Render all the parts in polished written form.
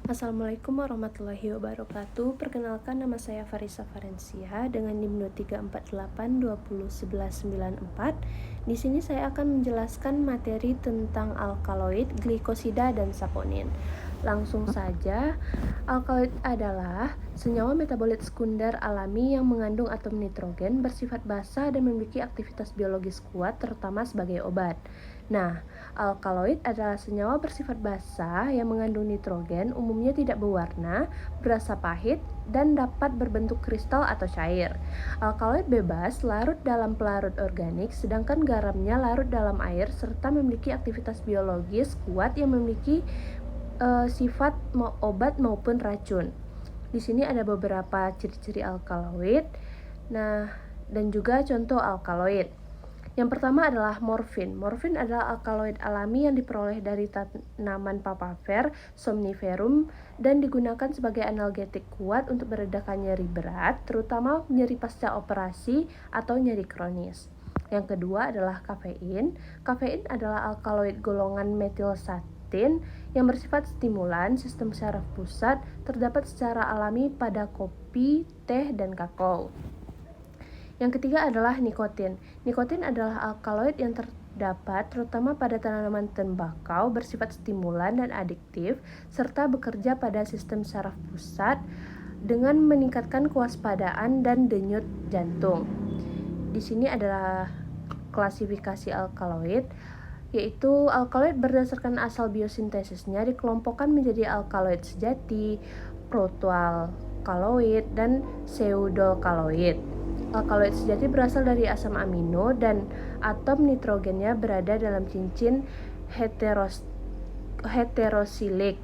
Assalamualaikum warahmatullahi wabarakatuh. Perkenalkan, nama saya Farisa Farensia dengan NIM 348201194. Di sini saya akan menjelaskan materi tentang alkaloid, glikosida, dan saponin. Langsung saja, alkaloid adalah senyawa metabolit sekunder alami yang mengandung atom nitrogen, bersifat basa dan memiliki aktivitas biologis kuat, terutama sebagai obat. Nah, alkaloid adalah senyawa bersifat basa yang mengandung nitrogen, umumnya tidak berwarna, berasa pahit, dan dapat berbentuk kristal atau cair. Alkaloid bebas larut dalam pelarut organik, sedangkan garamnya larut dalam air serta memiliki aktivitas biologis kuat yang memiliki sifat obat maupun racun. Di sini ada beberapa ciri-ciri alkaloid. Nah, dan juga contoh alkaloid. Yang pertama adalah morfin. Morfin adalah alkaloid alami yang diperoleh dari tanaman papaver somniferum dan digunakan sebagai analgetik kuat untuk meredakan nyeri berat, terutama nyeri pasca operasi atau nyeri kronis. Yang kedua adalah kafein. Kafein adalah alkaloid golongan metilsatin yang bersifat stimulan sistem saraf pusat, terdapat secara alami pada kopi, teh, dan kakao. Yang ketiga adalah nikotin. Nikotin adalah alkaloid yang terdapat terutama pada tanaman tembakau, bersifat stimulan dan adiktif, serta bekerja pada sistem saraf pusat dengan meningkatkan kewaspadaan dan denyut jantung. Di sini adalah klasifikasi alkaloid, yaitu alkaloid berdasarkan asal biosintesisnya dikelompokkan menjadi alkaloid sejati, protoalkaloid, dan pseudokaloid. Alkaloid sejati berasal dari asam amino dan atom nitrogennya berada dalam cincin heterosilik.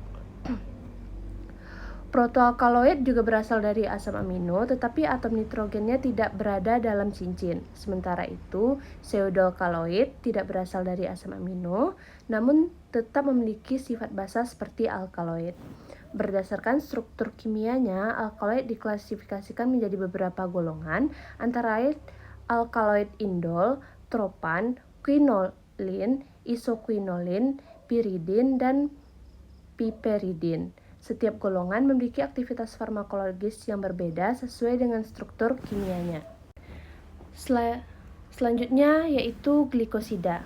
Protoalkaloid juga berasal dari asam amino, tetapi atom nitrogennya tidak berada dalam cincin. Sementara itu, pseudokaloid tidak berasal dari asam amino, namun tetap memiliki sifat basa seperti alkaloid. Berdasarkan struktur kimianya, alkaloid diklasifikasikan menjadi beberapa golongan, antara lain alkaloid indol, tropan, quinolin, isoquinolin, piridin, dan piperidin. Setiap golongan memiliki aktivitas farmakologis yang berbeda sesuai dengan struktur kimianya. Selanjutnya yaitu glikosida.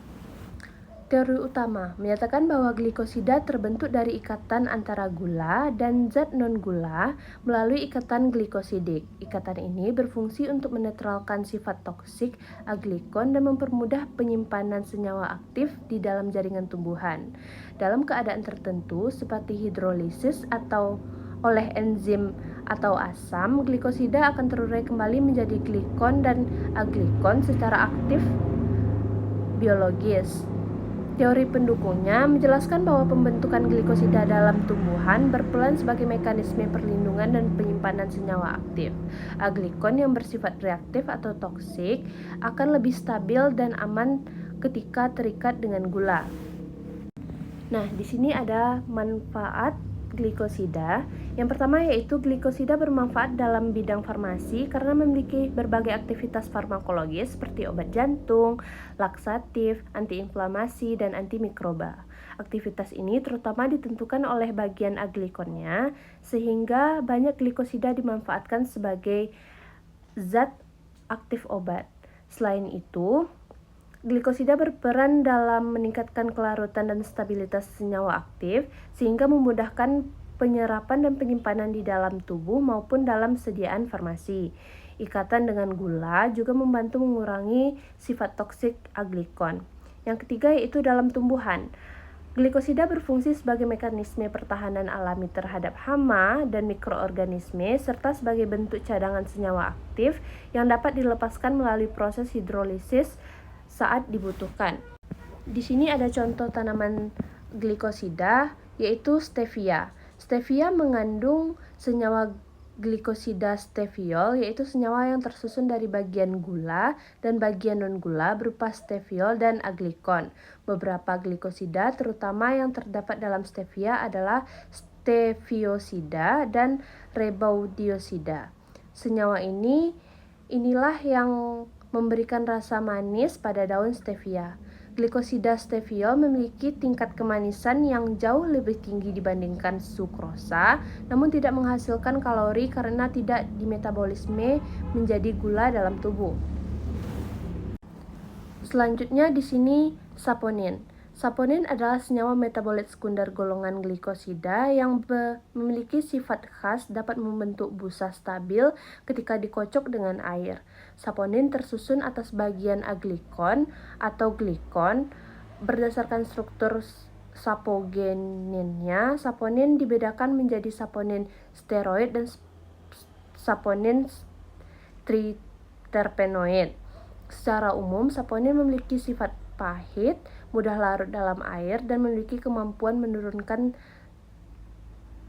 Teori utama menyatakan bahwa glikosida terbentuk dari ikatan antara gula dan zat non-gula melalui ikatan glikosidik. Ikatan ini berfungsi untuk menetralkan sifat toksik aglikon dan mempermudah penyimpanan senyawa aktif di dalam jaringan tumbuhan. Dalam keadaan tertentu seperti hidrolisis atau oleh enzim atau asam, glikosida akan terurai kembali menjadi glikon dan aglikon secara aktif biologis. Teori pendukungnya menjelaskan bahwa pembentukan glikosida dalam tumbuhan berperan sebagai mekanisme perlindungan dan penyimpanan senyawa aktif. Aglikon yang bersifat reaktif atau toksik akan lebih stabil dan aman ketika terikat dengan gula. Nah, di sini ada manfaat glikosida. Yang pertama yaitu glikosida bermanfaat dalam bidang farmasi karena memiliki berbagai aktivitas farmakologis seperti obat jantung, laksatif, antiinflamasi, dan antimikroba. Aktivitas ini terutama ditentukan oleh bagian aglikonnya, sehingga banyak glikosida dimanfaatkan sebagai zat aktif obat. Selain itu, glikosida berperan dalam meningkatkan kelarutan dan stabilitas senyawa aktif sehingga memudahkan penyerapan dan penyimpanan di dalam tubuh maupun dalam sediaan farmasi. Ikatan dengan gula juga membantu mengurangi sifat toksik aglikon. Yang ketiga yaitu dalam tumbuhan. Glikosida berfungsi sebagai mekanisme pertahanan alami terhadap hama dan mikroorganisme serta sebagai bentuk cadangan senyawa aktif yang dapat dilepaskan melalui proses hidrolisis saat dibutuhkan. Di sini ada contoh tanaman glikosida yaitu stevia. Stevia mengandung senyawa glikosida steviol, yaitu senyawa yang tersusun dari bagian gula dan bagian non-gula berupa steviol dan aglikon. Beberapa glikosida terutama yang terdapat dalam stevia adalah steviosida dan rebaudiosida. Senyawa inilah yang memberikan rasa manis pada daun stevia. Glikosida stevia memiliki tingkat kemanisan yang jauh lebih tinggi dibandingkan sukrosa, namun tidak menghasilkan kalori karena tidak dimetabolisme menjadi gula dalam tubuh. Selanjutnya di sini saponin. Saponin adalah senyawa metabolit sekunder golongan glikosida yang memiliki sifat khas dapat membentuk busa stabil ketika dikocok dengan air. Saponin tersusun atas bagian aglikon atau glikon. Berdasarkan struktur sapogeninnya, saponin dibedakan menjadi saponin steroid dan saponin triterpenoid. Secara umum, saponin memiliki sifat pahit, mudah larut dalam air, dan memiliki kemampuan menurunkan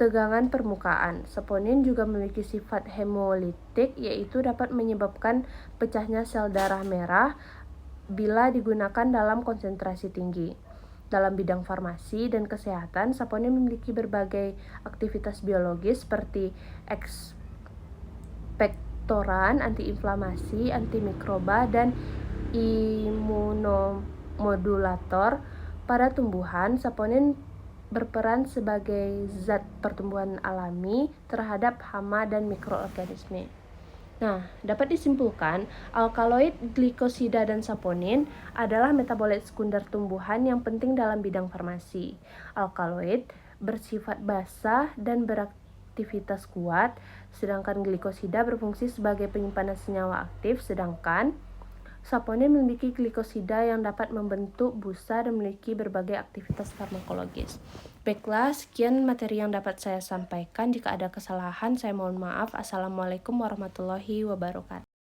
tegangan permukaan. Saponin juga memiliki sifat hemolitik, yaitu dapat menyebabkan pecahnya sel darah merah bila digunakan dalam konsentrasi tinggi. Dalam bidang farmasi dan kesehatan, saponin memiliki berbagai aktivitas biologis seperti ekspektoran, antiinflamasi, antimikroba, dan imunomodulator. Pada tumbuhan, saponin berperan sebagai zat pertumbuhan alami terhadap hama dan mikroorganisme. Nah, dapat disimpulkan, alkaloid, glikosida, dan saponin adalah metabolit sekunder tumbuhan yang penting dalam bidang farmasi. Alkaloid bersifat basa dan beraktivitas kuat, sedangkan glikosida berfungsi sebagai penyimpanan senyawa aktif, sedangkan saponin memiliki glikosida yang dapat membentuk busa dan memiliki berbagai aktivitas farmakologis. Baiklah, sekian materi yang dapat saya sampaikan. Jika ada kesalahan, saya mohon maaf. Assalamualaikum warahmatullahi wabarakatuh.